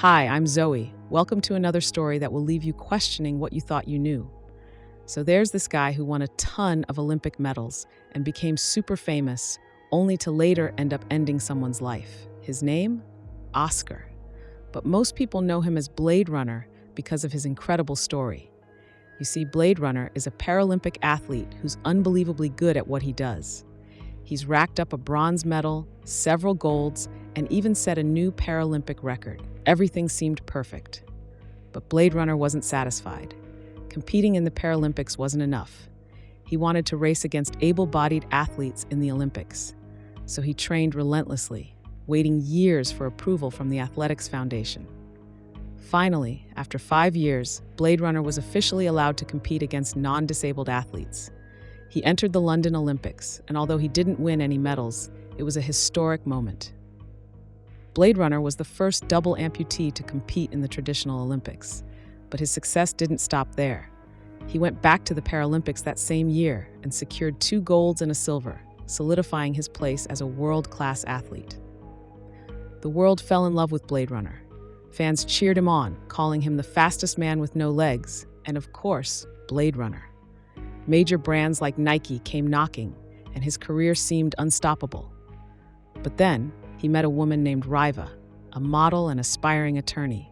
Hi, I'm Zoe. Welcome to another story that will leave you questioning what you thought you knew. So there's this guy who won a ton of Olympic medals and became super famous, only to later end up ending someone's life. His name? Oscar. But most people know him as Blade Runner because of his incredible story. You see, Blade Runner is a Paralympic athlete who's unbelievably good at what he does. He's racked up a bronze medal, several golds, and even set a new Paralympic record. Everything seemed perfect. But Blade Runner wasn't satisfied. Competing in the Paralympics wasn't enough. He wanted to race against able-bodied athletes in the Olympics. So he trained relentlessly, waiting years for approval from the Athletics Foundation. Finally, after 5 years, Blade Runner was officially allowed to compete against non-disabled athletes. He entered the London Olympics, and although he didn't win any medals, it was a historic moment. Blade Runner was the first double amputee to compete in the traditional Olympics, but his success didn't stop there. He went back to the Paralympics that same year and secured 2 golds and a silver, solidifying his place as a world-class athlete. The world fell in love with Blade Runner. Fans cheered him on, calling him the fastest man with no legs, and of course, Blade Runner. Major brands like Nike came knocking, and his career seemed unstoppable. But then, he met a woman named Riva, a model and aspiring attorney.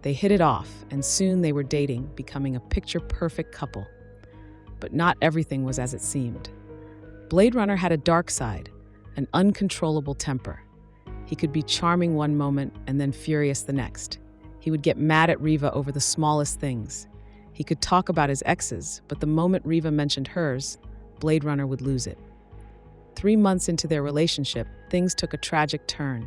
They hit it off, and soon they were dating, becoming a picture-perfect couple. But not everything was as it seemed. Blade Runner had a dark side, an uncontrollable temper. He could be charming one moment and then furious the next. He would get mad at Riva over the smallest things. He could talk about his exes, but the moment Riva mentioned hers, Blade Runner would lose it. 3 months into their relationship, things took a tragic turn.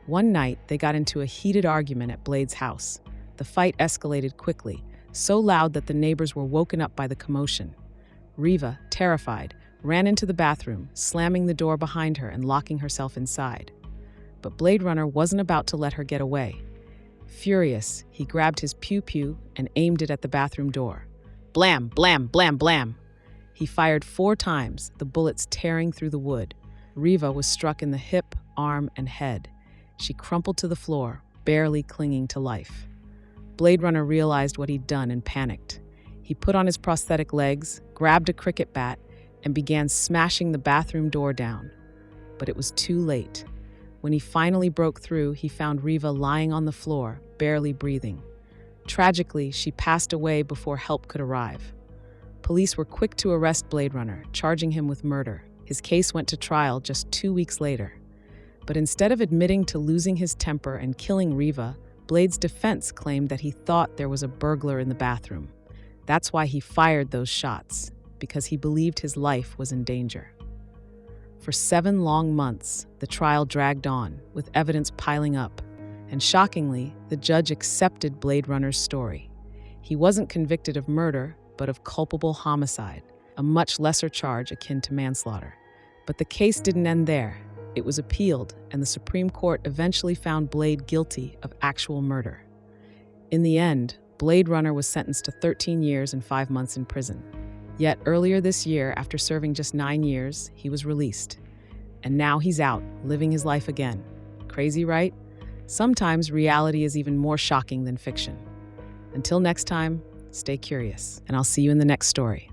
One night, they got into a heated argument at Blade's house. The fight escalated quickly, so loud that the neighbors were woken up by the commotion. Riva, terrified, ran into the bathroom, slamming the door behind her and locking herself inside. But Blade Runner wasn't about to let her get away. Furious, he grabbed his pew-pew and aimed it at the bathroom door. Blam, blam, blam, blam. He fired 4 times, the bullets tearing through the wood. Riva was struck in the hip, arm, and head. She crumpled to the floor, barely clinging to life. Blade Runner realized what he'd done and panicked. He put on his prosthetic legs, grabbed a cricket bat, and began smashing the bathroom door down. But it was too late. When he finally broke through, he found Riva lying on the floor, barely breathing. Tragically, she passed away before help could arrive. Police were quick to arrest Blade Runner, charging him with murder. His case went to trial just 2 weeks later. But instead of admitting to losing his temper and killing Riva, Blade's defense claimed that he thought there was a burglar in the bathroom. That's why he fired those shots, because he believed his life was in danger. For 7 long months, the trial dragged on, with evidence piling up. And shockingly, the judge accepted Blade Runner's story. He wasn't convicted of murder, but of culpable homicide, a much lesser charge akin to manslaughter. But the case didn't end there. It was appealed, and the Supreme Court eventually found Blade guilty of actual murder. In the end, Blade Runner was sentenced to 13 years and 5 months in prison. Yet earlier this year, after serving just 9 years, he was released. And now he's out, living his life again. Crazy, right? Sometimes reality is even more shocking than fiction. Until next time, stay curious, and I'll see you in the next story.